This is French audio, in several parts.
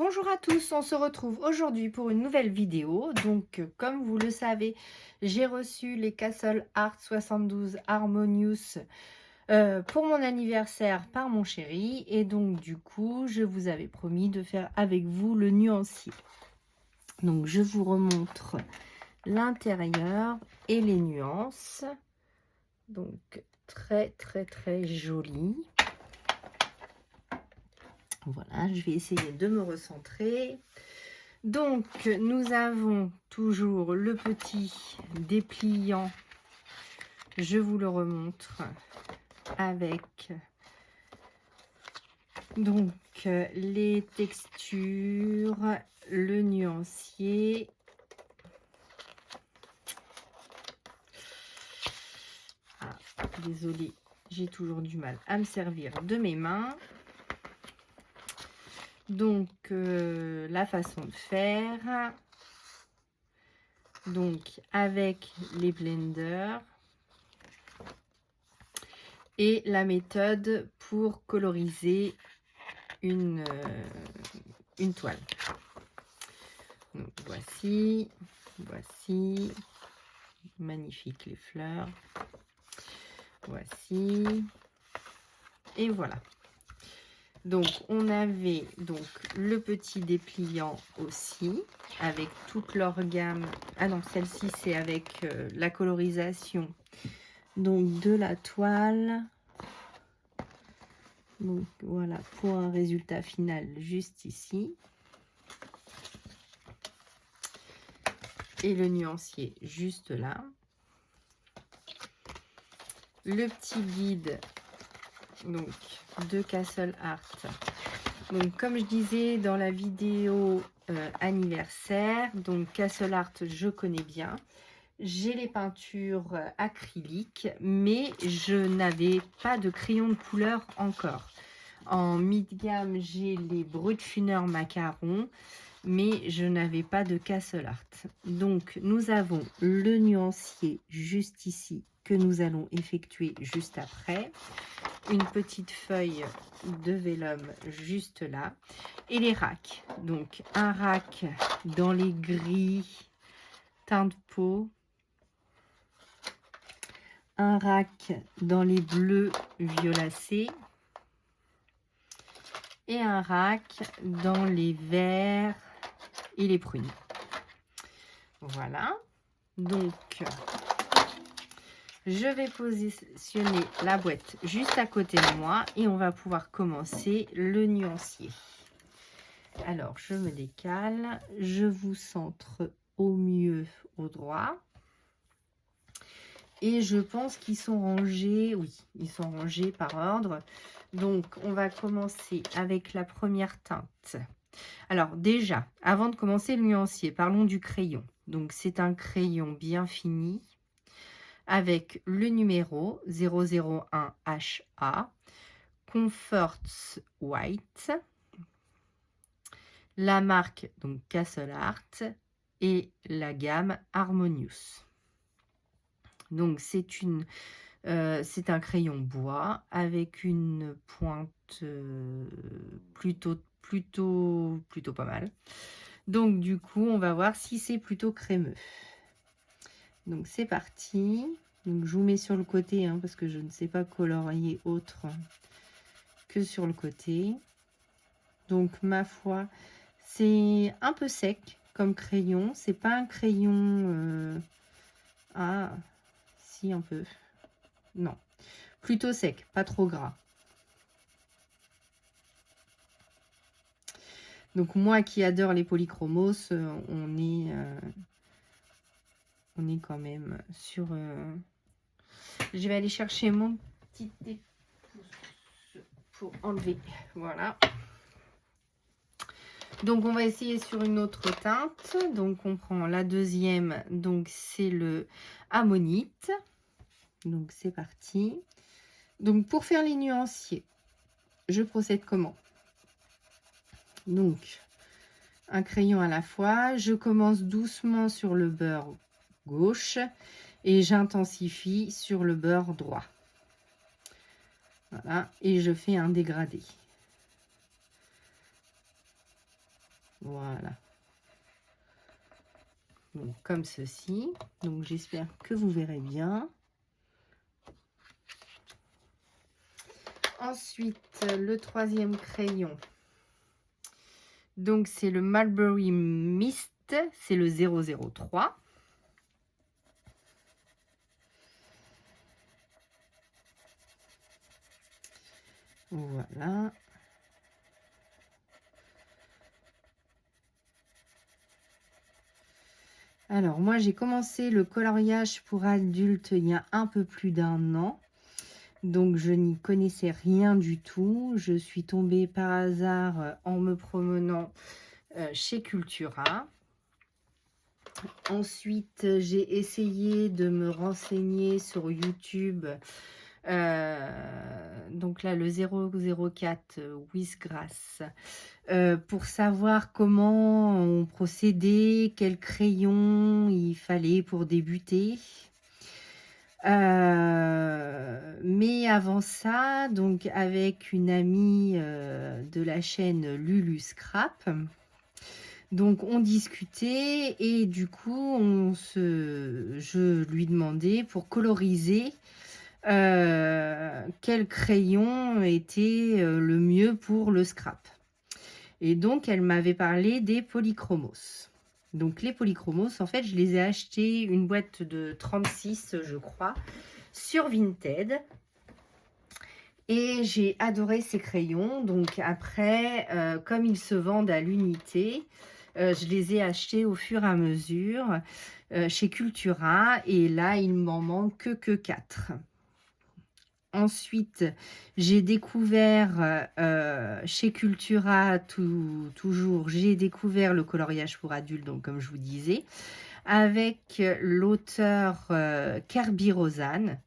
Bonjour à tous, on se retrouve aujourd'hui pour une nouvelle vidéo. Donc, comme vous le savez, j'ai reçu les Castle Art 72 Harmonious pour mon anniversaire par mon chéri. Et donc, du coup, je vous avais promis de faire avec vous le nuancier. Donc, je vous remontre l'intérieur et les nuances. Donc, très, très, très joli. Voilà, je vais essayer de me recentrer. Donc, nous avons toujours le petit dépliant. Je vous le remontre avec donc les textures, le nuancier. Ah, désolée, j'ai toujours du mal à me servir de mes mains. Donc, la façon de faire, donc avec les blenders et la méthode pour coloriser une toile. Donc, voici, magnifique les fleurs, voici, et voilà. Donc, on avait donc le petit dépliant aussi, avec toute leur gamme. Ah non, celle-ci, c'est avec la colorisation donc de la toile. Donc, voilà, pour un résultat final juste ici. Et le nuancier juste là. Le petit guide donc de Castle Art. Donc, comme je disais dans la vidéo anniversaire, donc Castle Art, je connais bien. J'ai les peintures acryliques, mais je n'avais pas de crayon de couleur encore. En mid-gamme, j'ai les Brutfuner Macaron, mais je n'avais pas de Castle Art. Donc, nous avons le nuancier juste ici, que nous allons effectuer juste après. Une petite feuille de vélum juste là. Et les racks. Donc, un rack dans les gris teint de peau. Un rack dans les bleus violacés. Et un rack dans les verts et les prunes. Voilà. Donc, je vais positionner la boîte juste à côté de moi et on va pouvoir commencer le nuancier. Alors, je me décale, je vous centre au mieux au droit. Et je pense qu'ils sont rangés, oui, ils sont rangés par ordre. Donc, on va commencer avec la première teinte. Alors, déjà, avant de commencer le nuancier, parlons du crayon. Donc, c'est un crayon bien fini avec le numéro 001HA, Comfort White, la marque donc Castle Art et la gamme Harmonious. Donc, c'est un crayon bois avec une pointe plutôt pas mal. Donc, du coup, on va voir si c'est plutôt crémeux. Donc, c'est parti. Donc, je vous mets sur le côté hein, parce que je ne sais pas colorier autre que sur le côté. Donc, ma foi, c'est un peu sec comme crayon. C'est pas un crayon... Ah, si, un peu. Non, plutôt sec, pas trop gras. Donc moi qui adore les polychromos, on est quand même sur... Je vais aller chercher mon petit dépousse pour enlever. Voilà. Donc on va essayer sur une autre teinte. Donc on prend la deuxième, donc c'est le ammonite. Donc c'est parti. Donc pour faire les nuanciers, je procède comment? Donc un crayon à la fois, je commence doucement sur le beurre gauche et j'intensifie sur le beurre droit. Voilà, et je fais un dégradé. Voilà. Donc, comme ceci. Donc, j'espère que vous verrez bien. Ensuite, le troisième crayon. Donc, c'est le Mulberry Mist. C'est le 003. Voilà. Alors, moi, j'ai commencé le coloriage pour adultes il y a un peu plus d'1 an. Donc, je n'y connaissais rien du tout. Je suis tombée par hasard en me promenant chez Cultura. Ensuite, j'ai essayé de me renseigner sur YouTube. Donc là, le 004 Wissgrass. Pour savoir comment on procédait, quel crayon il fallait pour débuter. Mais avant ça, donc avec une amie de la chaîne Lulu Scrap, donc on discutait et du coup je lui demandais pour coloriser quel crayon était le mieux pour le scrap. Et donc, elle m'avait parlé des polychromos. Donc, les polychromos, en fait, je les ai achetés une boîte de 36, je crois, sur Vinted. Et j'ai adoré ces crayons. Donc, après, comme ils se vendent à l'unité, je les ai achetés au fur et à mesure chez Cultura. Et là, il m'en manque que 4. Ensuite, j'ai découvert chez Cultura, toujours, j'ai découvert le coloriage pour adultes, donc comme je vous disais, avec l'auteur Kerby Rosanne.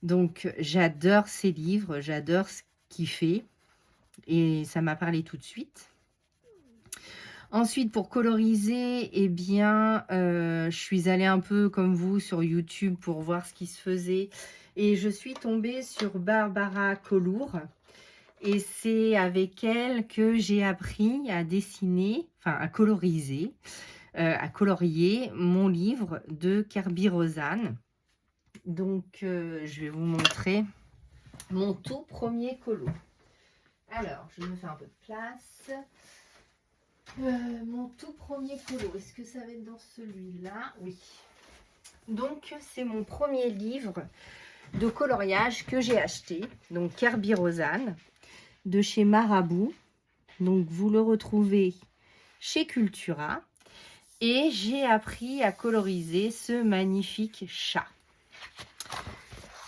Donc, j'adore ses livres, j'adore ce qu'il fait et ça m'a parlé tout de suite. Ensuite, pour coloriser, eh bien, je suis allée un peu comme vous sur YouTube pour voir ce qui se faisait. Et je suis tombée sur Barbara Collour. Et c'est avec elle que j'ai appris à dessiner, enfin à coloriser, à colorier mon livre de Kerby Rosanne. Donc, je vais vous montrer mon tout premier colo. Alors, je me fais un peu de place. Mon tout premier colo, est-ce que ça va être dans celui-là? Oui. Donc, c'est mon premier livre de coloriage que j'ai acheté. Donc, Kerby Rosanne, de chez Marabout. Donc, vous le retrouvez chez Cultura. Et j'ai appris à coloriser ce magnifique chat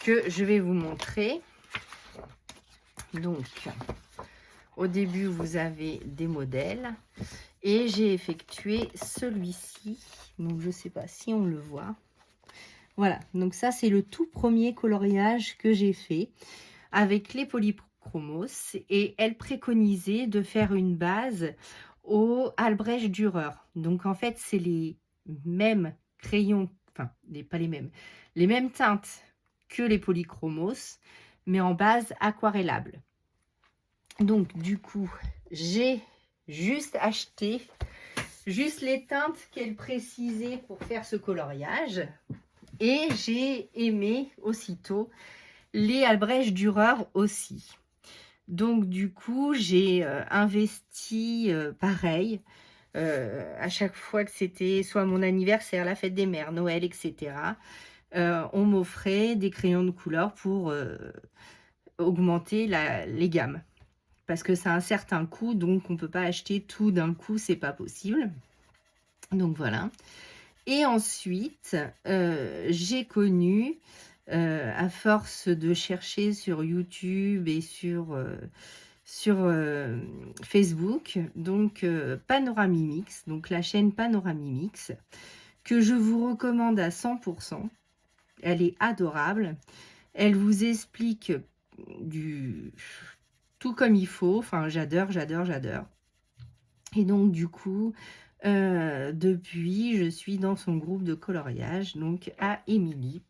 que je vais vous montrer. Donc, au début, vous avez des modèles. Et j'ai effectué celui-ci. Donc, je ne sais pas si on le voit. Voilà, donc ça, c'est le tout premier coloriage que j'ai fait avec les polychromos. Et elle préconisait de faire une base au Albrecht Dürer. Donc, en fait, c'est les mêmes crayons, enfin, pas les mêmes teintes que les polychromos, mais en base aquarellable. Donc, du coup, j'ai juste acheté les teintes qu'elle précisait pour faire ce coloriage. Et j'ai aimé aussitôt les Albrecht Dürer aussi. Donc, du coup, j'ai investi pareil. À chaque fois que c'était soit mon anniversaire, la fête des mères, Noël, etc. On m'offrait des crayons de couleur pour augmenter les gammes. Parce que ça a un certain coût, donc on ne peut pas acheter tout d'un coup, c'est pas possible. Donc voilà. Et ensuite, j'ai connu, à force de chercher sur YouTube et sur Facebook, donc Panoramimix, donc la chaîne Panoramimix, que je vous recommande à 100%. Elle est adorable. Elle vous explique tout comme il faut. Enfin, j'adore. Et donc, du coup, depuis, je suis dans son groupe de coloriage, donc à Émilie,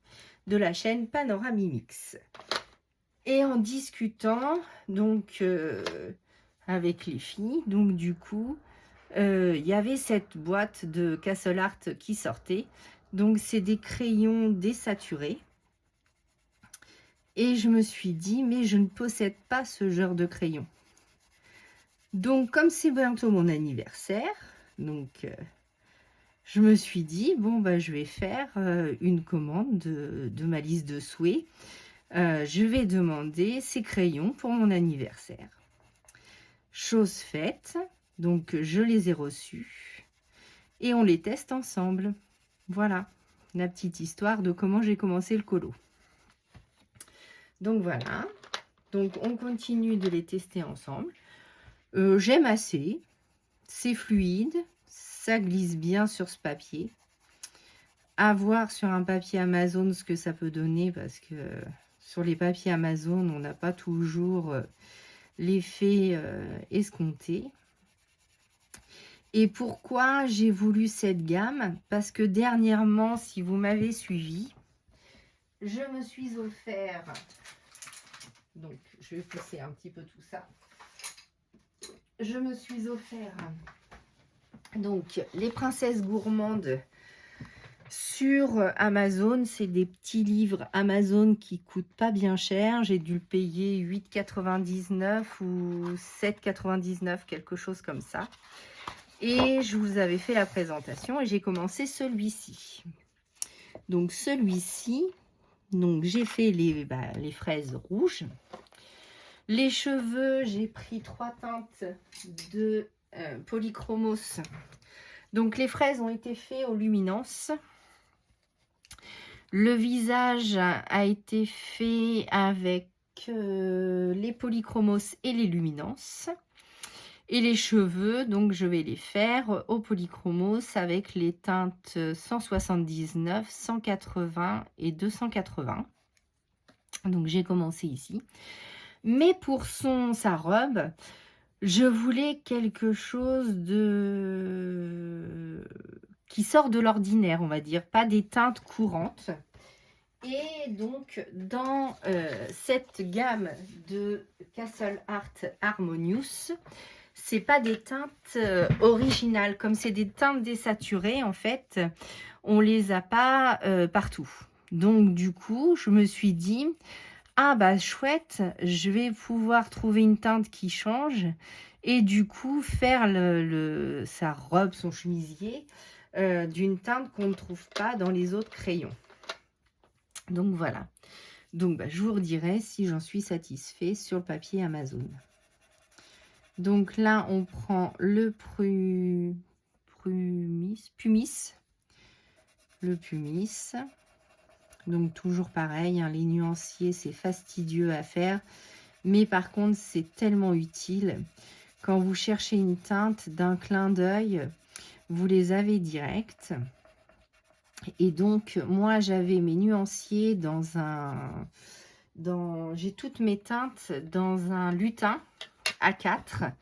de la chaîne Panoramimix. Et en discutant, donc, avec les filles, donc du coup, il y avait cette boîte de Castle Art qui sortait. Donc, c'est des crayons désaturés. Et je me suis dit, mais je ne possède pas ce genre de crayon. Donc, comme c'est bientôt mon anniversaire, donc je me suis dit, bon, bah, je vais faire une commande de ma liste de souhaits. Je vais demander ces crayons pour mon anniversaire. Chose faite, donc je les ai reçus et on les teste ensemble. Voilà, la petite histoire de comment j'ai commencé le colo. Donc voilà, donc on continue de les tester ensemble. J'aime assez, c'est fluide, ça glisse bien sur ce papier. À voir sur un papier Amazon ce que ça peut donner, parce que sur les papiers Amazon, on n'a pas toujours l'effet escompté. Et pourquoi j'ai voulu cette gamme? Parce que dernièrement, si vous m'avez suivi, je me suis offert, donc je vais pousser un petit peu tout ça, je me suis offert donc les princesses gourmandes sur Amazon. C'est des petits livres Amazon qui coûtent pas bien cher. J'ai dû le payer 8,99 ou 7,99, quelque chose comme ça. Et je vous avais fait la présentation et j'ai commencé celui-ci. Donc celui-ci, donc j'ai fait les fraises rouges. Les cheveux, j'ai pris 3 teintes de Polychromos. Donc les fraises ont été faites aux luminances. Le visage a été fait avec les Polychromos et les luminances. Et les cheveux, donc je vais les faire au Polychromos avec les teintes 179, 180 et 280. Donc j'ai commencé ici. Mais pour sa robe, je voulais quelque chose qui sort de l'ordinaire, on va dire, pas des teintes courantes. Et donc, dans cette gamme de Castle Art Harmonious, c'est pas des teintes originales. Comme c'est des teintes désaturées, en fait, on les a pas partout. Donc, du coup, je me suis dit, ah bah chouette, je vais pouvoir trouver une teinte qui change et du coup faire sa robe, son chemisier, d'une teinte qu'on ne trouve pas dans les autres crayons. Donc voilà. Donc bah, je vous redirai si j'en suis satisfait sur le papier Amazon. Donc là, on prend le pumice. Le pumice. Donc toujours pareil, hein, les nuanciers, c'est fastidieux à faire. Mais par contre, c'est tellement utile. Quand vous cherchez une teinte d'un clin d'œil, vous les avez direct. Et donc, moi, j'avais mes nuanciers j'ai toutes mes teintes dans un lutin A4.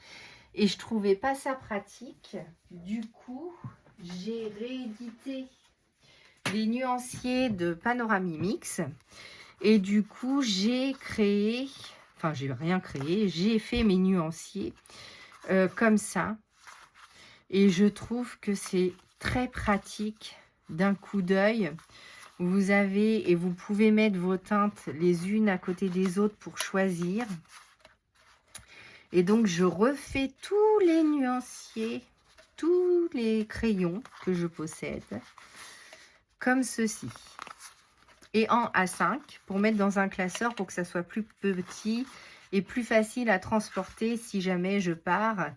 Et je trouvais pas ça pratique. Du coup, j'ai réédité les nuanciers de Panoramimix. Et du coup, j'ai créé... Enfin, j'ai rien créé. J'ai fait mes nuanciers comme ça. Et je trouve que c'est très pratique d'un coup d'œil. Vous avez et vous pouvez mettre vos teintes les unes à côté des autres pour choisir. Et donc, je refais tous les nuanciers, tous les crayons que je possède, comme ceci. Et en A5, pour mettre dans un classeur pour que ça soit plus petit et plus facile à transporter si jamais je pars.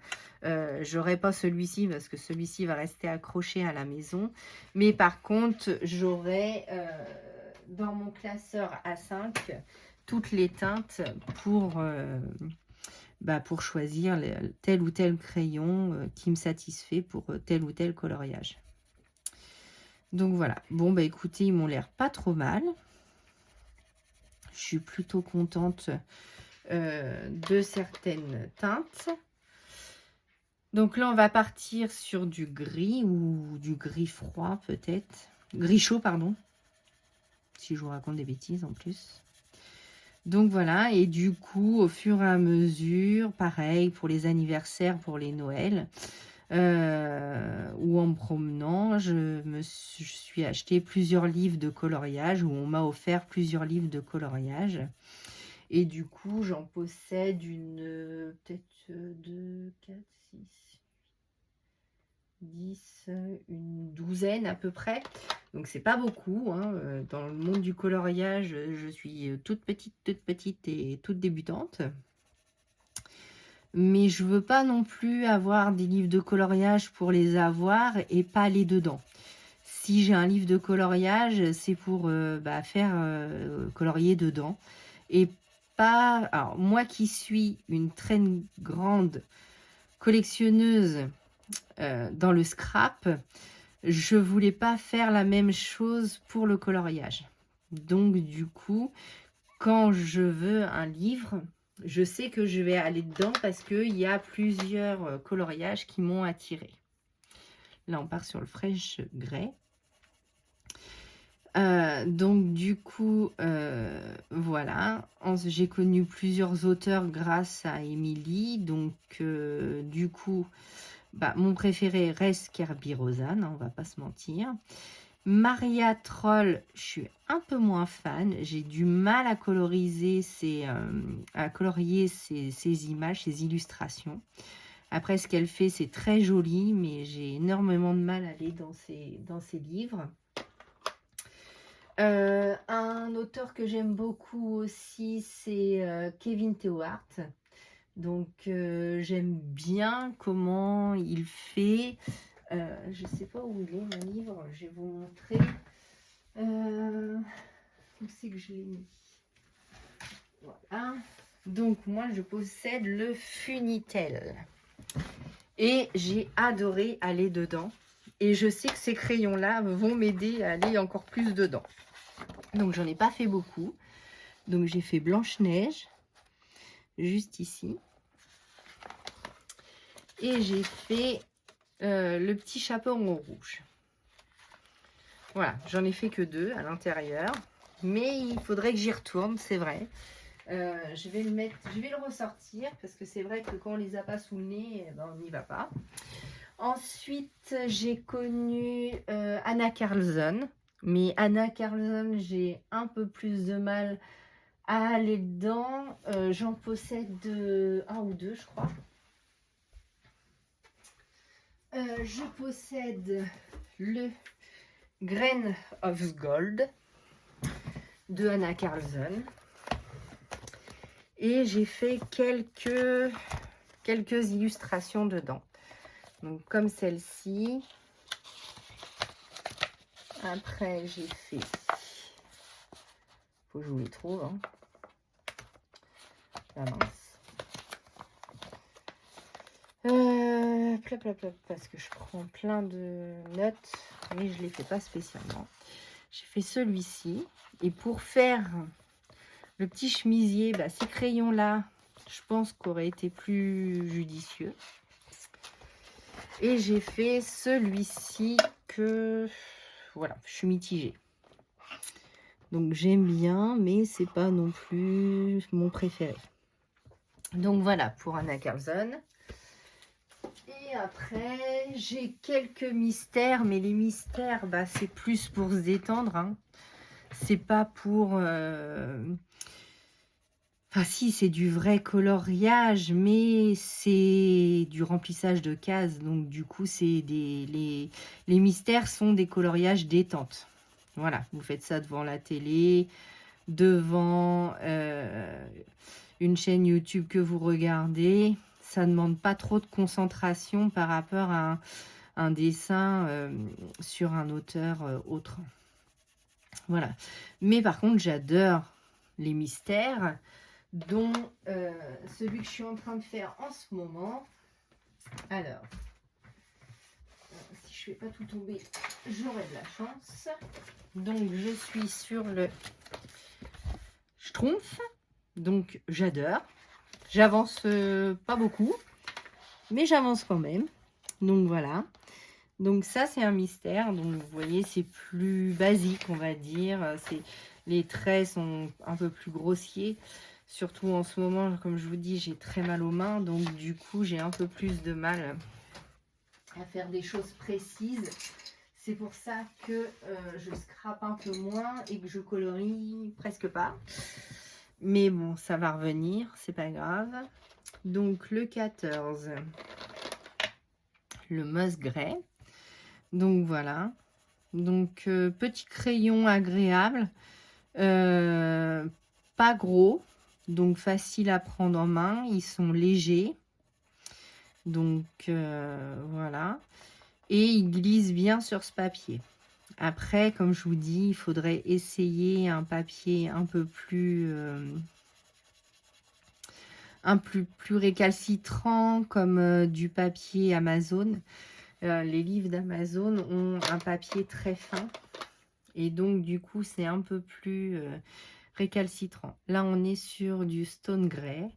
J'aurai pas celui-ci parce que celui-ci va rester accroché à la maison. Mais par contre, j'aurai dans mon classeur A5 toutes les teintes pour choisir tel ou tel crayon qui me satisfait pour tel ou tel coloriage. Donc voilà. Bon, bah écoutez, ils m'ont l'air pas trop mal. Je suis plutôt contente de certaines teintes. Donc là, on va partir sur du gris ou du gris froid peut-être. Gris chaud, pardon. Si je vous raconte des bêtises en plus. Donc voilà, et du coup, au fur et à mesure, pareil pour les anniversaires, pour les Noëls, ou en me promenant, je suis acheté plusieurs livres de coloriage, ou on m'a offert plusieurs livres de coloriage. Et du coup, j'en possède peut-être 2, 4, 6, 10, une douzaine à peu près. Donc c'est pas beaucoup, hein. Dans le monde du coloriage, je suis toute petite et toute débutante. Mais je veux pas non plus avoir des livres de coloriage pour les avoir et pas aller dedans. Si j'ai un livre de coloriage, c'est pour faire colorier dedans. Et pas... Alors, moi qui suis une très grande collectionneuse dans le scrap, je voulais pas faire la même chose pour le coloriage. Donc, du coup, quand je veux un livre, je sais que je vais aller dedans parce qu'il y a plusieurs coloriages qui m'ont attiré. Là, on part sur le Fresh Grey. Donc du coup, voilà. J'ai connu plusieurs auteurs grâce à Émilie. Donc du coup, mon préféré reste Kerby Rosanes, hein, on va pas se mentir. Maria Troll, je suis un peu moins fan. J'ai du mal à colorier ces images, ces illustrations. Après, ce qu'elle fait, c'est très joli, mais j'ai énormément de mal à aller dans ces livres. Un auteur que j'aime beaucoup aussi, c'est Kevin Théohart. Donc, j'aime bien comment il fait. Je ne sais pas où il est, mon livre. Je vais vous montrer. Où c'est que je l'ai mis? Voilà. Donc, moi, je possède le Funitel. Et j'ai adoré aller dedans. Et je sais que ces crayons-là vont m'aider à aller encore plus dedans. Donc, j'en ai pas fait beaucoup. Donc, j'ai fait Blanche-Neige, juste ici. Et j'ai fait le petit chaperon rouge. Voilà, j'en ai fait que 2 à l'intérieur. Mais il faudrait que j'y retourne, c'est vrai. Je vais le ressortir parce que c'est vrai que quand on les a pas sous le nez, on n'y va pas. Ensuite, j'ai connu Anna Carlson. Mais Anna Carlson, j'ai un peu plus de mal à aller dedans. J'en possède 1 ou 2, je crois. Je possède le Grain of Gold de Anna Carlson. Et j'ai fait quelques illustrations dedans. Donc, comme celle-ci. Après, j'ai fait... Faut que je vous les trouve. Hein. La mince. Parce que je prends plein de notes, mais je ne les fais pas spécialement. J'ai fait celui-ci. Et pour faire le petit chemisier, ces crayons-là, je pense qu'auraient été plus judicieux. Et j'ai fait celui-ci que... Voilà, je suis mitigée. Donc j'aime bien, mais c'est pas non plus mon préféré. Donc voilà pour Anna Carlson. Et après, j'ai quelques mystères, mais les mystères, c'est plus pour se détendre. Hein. C'est pas pour... Enfin si, c'est du vrai coloriage, mais c'est du remplissage de cases. Donc du coup, c'est les mystères sont des coloriages détente. Voilà, vous faites ça devant la télé, devant une chaîne YouTube que vous regardez. Ça ne demande pas trop de concentration par rapport à un dessin sur un auteur autre. Voilà. Mais par contre, j'adore les mystères, dont celui que je suis en train de faire en ce moment. Alors, si je ne fais pas tout tomber, j'aurai de la chance. Donc, je suis sur le Schtroumpf. Donc, j'adore. J'avance pas beaucoup, mais j'avance quand même. Donc, voilà. Donc, ça, c'est un mystère. Donc, vous voyez, c'est plus basique, on va dire. Les traits sont un peu plus grossiers. Surtout en ce moment, comme je vous dis, j'ai très mal aux mains. Donc, du coup, j'ai un peu plus de mal à faire des choses précises. C'est pour ça que je scrape un peu moins et que je colorie presque pas. Mais bon, ça va revenir, c'est pas grave. Donc le 14, le Moss Grey. Donc voilà. Donc petit crayon agréable, pas gros, donc facile à prendre en main. Ils sont légers. Donc voilà. Et ils glissent bien sur ce papier. Après, comme je vous dis, il faudrait essayer un papier un peu plus plus récalcitrant, comme du papier Amazon. Les livres d'Amazon ont un papier très fin et donc du coup c'est un peu plus récalcitrant. Là on est sur du Stone Grey,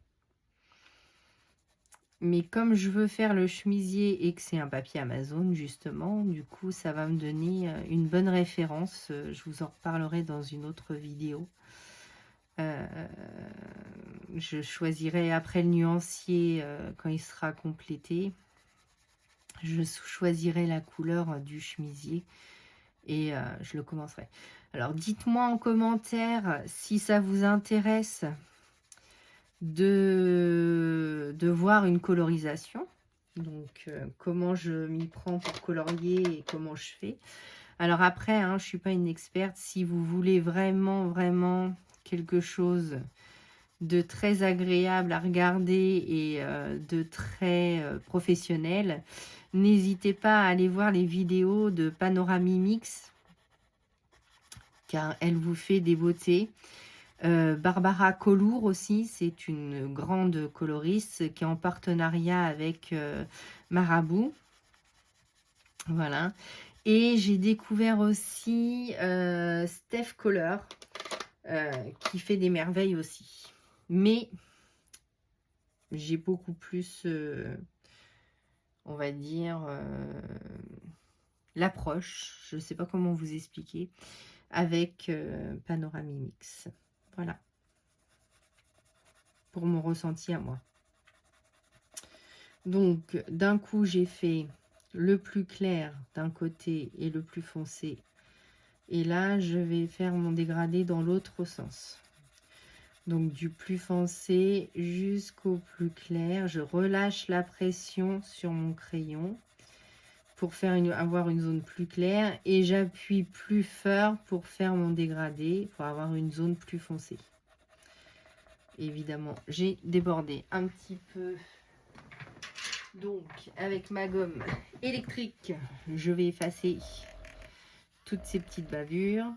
mais comme je veux faire le chemisier et que c'est un papier Amazon justement, du coup ça va me donner une bonne référence. Je vous en reparlerai dans une autre vidéo. Je choisirai après le nuancier quand il sera complété. Je choisirai la couleur du chemisier et je le commencerai. Alors dites-moi en commentaire si ça vous intéresse de voir une colorisation. Donc comment je m'y prends pour colorier et comment je fais. Alors après, hein, je ne suis pas une experte. Si vous voulez vraiment quelque chose de très agréable à regarder et de très professionnel, n'hésitez pas à aller voir les vidéos de Panoramimix, car elle vous fait des beautés. Barbara Collour aussi, c'est une grande coloriste qui est en partenariat avec Marabout. Voilà. Et j'ai découvert aussi Steph Kohler, qui fait des merveilles aussi. Mais j'ai beaucoup plus, on va dire, l'approche, je ne sais pas comment vous expliquer, avec Panoramimix. Voilà. Pour mon ressenti à moi. Donc, d'un coup, j'ai fait le plus clair d'un côté et le plus foncé. Et là, je vais faire mon dégradé dans l'autre sens. Donc, du plus foncé jusqu'au plus clair. Je relâche la pression sur mon crayon pour faire avoir une zone plus claire. Et j'appuie plus fort pour faire mon dégradé, pour avoir une zone plus foncée. Évidemment, j'ai débordé un petit peu. Donc, avec ma gomme électrique, je vais effacer toutes ces petites bavures.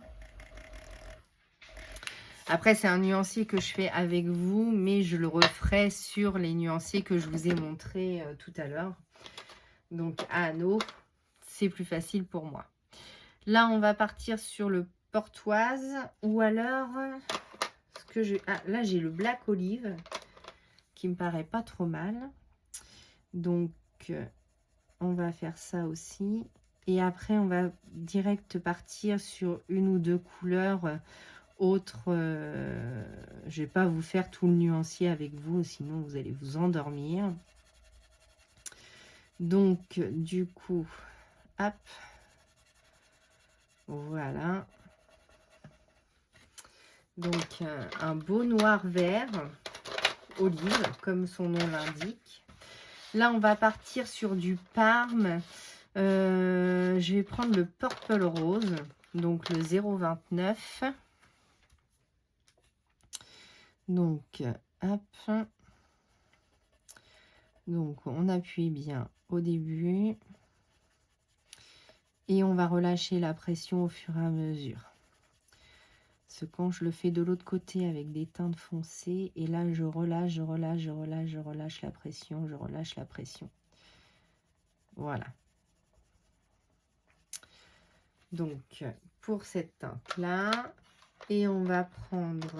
Après, c'est un nuancier que je fais avec vous, mais je le referai sur les nuanciers que je vous ai montrés tout à l'heure. Donc, à anneau, c'est plus facile pour moi. Là, on va partir sur le portoise, ou alors, ce que je... Ah, là, j'ai le black olive, qui me paraît pas trop mal. Donc, on va faire ça aussi. Et après, on va direct partir sur une ou deux couleurs autres. Je vais pas vous faire tout le nuancier avec vous, sinon vous allez vous endormir. Donc, du coup, hop. Voilà. Donc, un beau noir vert olive, comme son nom l'indique. Là, on va partir sur du Parme. Je vais prendre le Purple Rose, donc le 0,29. Donc, hop. Donc, on appuie bien au début. Et on va relâcher la pression au fur et à mesure. Parce que quand je le fais de l'autre côté avec des teintes foncées, et là, je relâche la pression, je relâche la pression. Voilà. Donc, pour cette teinte-là, et on va prendre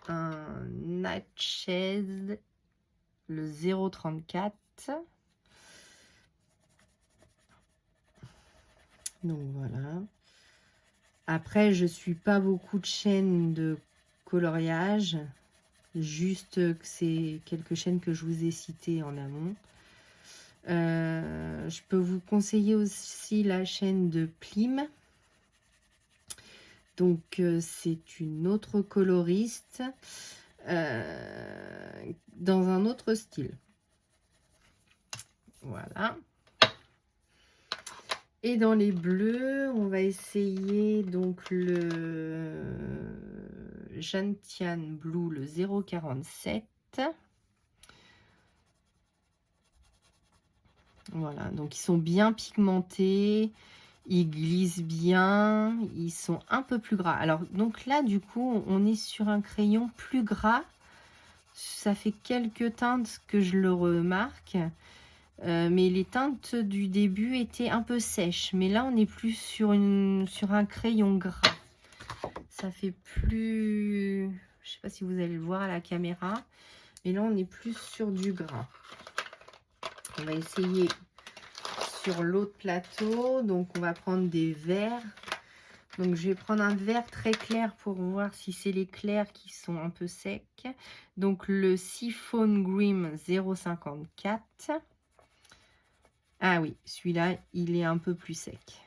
un Nightshade, le 0,34. Donc, voilà. Après, je ne suis pas beaucoup de chaînes de coloriage, juste que c'est quelques chaînes que je vous ai citées en amont. Je peux vous conseiller aussi la chaîne de Plim. Donc, c'est une autre coloriste dans un autre style. Voilà. Et dans les bleus, on va essayer donc le Gentian Blue, le 047. Voilà, donc ils sont bien pigmentés, ils glissent bien, ils sont un peu plus gras. Alors, donc là, du coup, on est sur un crayon plus gras. Ça fait quelques teintes que je le remarque. Mais les teintes du début étaient un peu sèches. Mais là, on est plus sur un crayon gras. Ça fait plus... Je sais pas si vous allez le voir à la caméra. Mais là, on est plus sur du gras. On va essayer sur l'autre plateau. Donc, on va prendre des verts. Donc, je vais prendre un vert très clair pour voir si c'est les clairs qui sont un peu secs. Donc, le Siphon Grim 054. Ah oui, celui-là, il est un peu plus sec.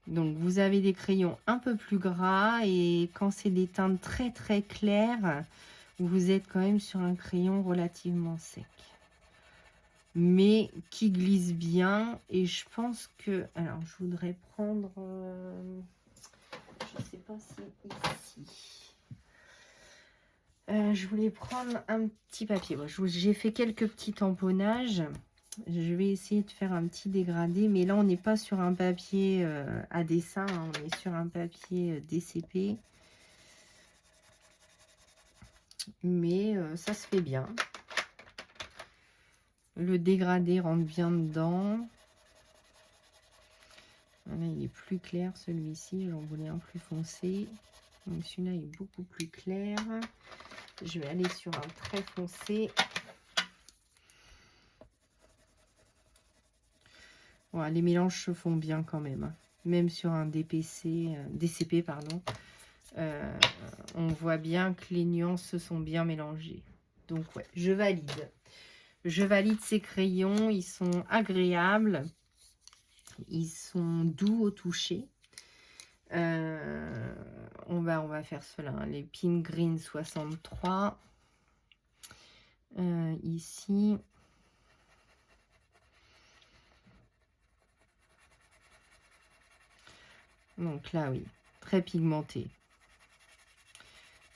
Donc, vous avez des crayons un peu plus gras et quand c'est des teintes très très claires, vous êtes quand même sur un crayon relativement sec. Mais qui glisse bien et je pense que... Alors, je voudrais prendre... je ne sais pas si ici... je voulais prendre un petit papier. Bon, j'ai fait quelques petits tamponnages. Je vais essayer de faire un petit dégradé. Mais là, on n'est pas sur un papier à dessin. Hein, on est sur un papier DCP. Mais ça se fait bien. Le dégradé rentre bien dedans. Voilà, il est plus clair celui-ci. J'en voulais un plus foncé. Donc celui-là est beaucoup plus clair. Je vais aller sur un très foncé. Voilà, les mélanges se font bien quand même. Hein. Même sur un DCP, pardon. On voit bien que les nuances se sont bien mélangées. Donc ouais, je valide. Je valide ces crayons. Ils sont agréables. Ils sont doux au toucher. On va faire cela. Hein. Les Pin Green 63. Ici. Donc là, oui. Très pigmenté.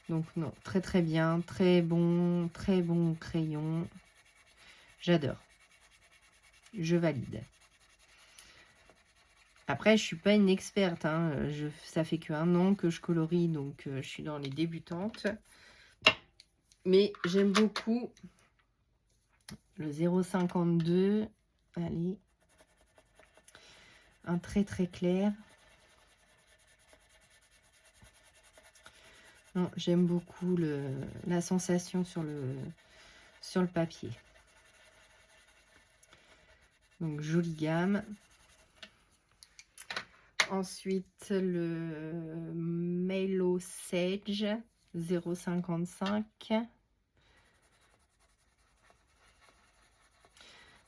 Donc non, très très bien. Très bon crayon. J'adore. Je valide. Après, je suis pas une experte. Hein. Ça fait que 1 an que je colorie, donc je suis dans les débutantes. Mais j'aime beaucoup le 0,52. Allez. Un très très clair. Non, j'aime beaucoup la sensation sur le papier. Donc, jolie gamme. Ensuite, le Melo Sage 0,55.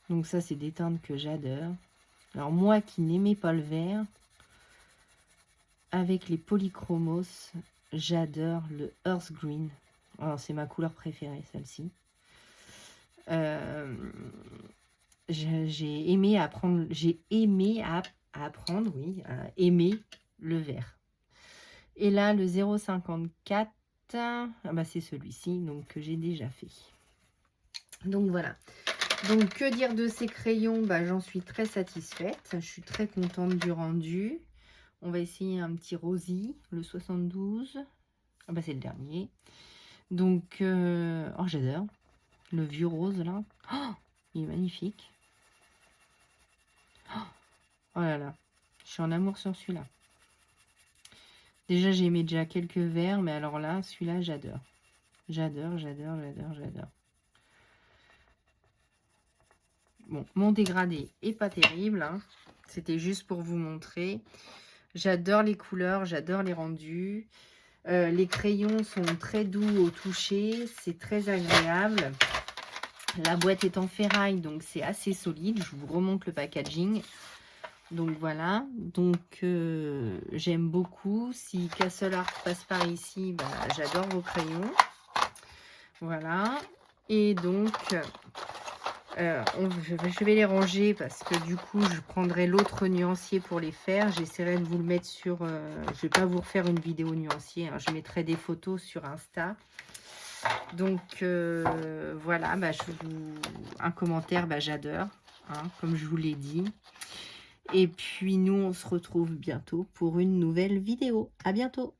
Donc, ça, c'est des teintes que j'adore. Alors, moi qui n'aimais pas le vert, avec les polychromos, j'adore le Earth Green. Alors, c'est ma couleur préférée, celle-ci. J'ai aimé apprendre, oui, à aimer le vert. Et là, le 0,54, ah bah c'est celui-ci, donc que j'ai déjà fait. Donc voilà. Donc que dire de ces crayons? Bah, j'en suis très satisfaite. Je suis très contente du rendu. On va essayer un petit rosy, le 72. Ah bah c'est le dernier. Donc, oh j'adore. Le vieux rose là. Oh, il est magnifique. Oh là là. Je suis en amour sur celui-là. Déjà, j'ai aimé déjà quelques verts, mais alors là, celui-là, j'adore. J'adore. Bon, mon dégradé est pas terrible. Hein. C'était juste pour vous montrer. J'adore les couleurs, j'adore les rendus. Les crayons sont très doux au toucher. C'est très agréable. La boîte est en ferraille, donc c'est assez solide. Je vous remonte le packaging. Donc voilà, donc j'aime beaucoup. Si Castle Art passe par ici, bah, j'adore vos crayons. Voilà. Et donc, je vais les ranger parce que du coup, je prendrai l'autre nuancier pour les faire. J'essaierai de vous le mettre sur... je ne vais pas vous refaire une vidéo nuancier. Hein, je mettrai des photos sur Insta. Donc, voilà, bah, un commentaire, bah, j'adore, hein, comme je vous l'ai dit. Et puis, nous, on se retrouve bientôt pour une nouvelle vidéo. À bientôt!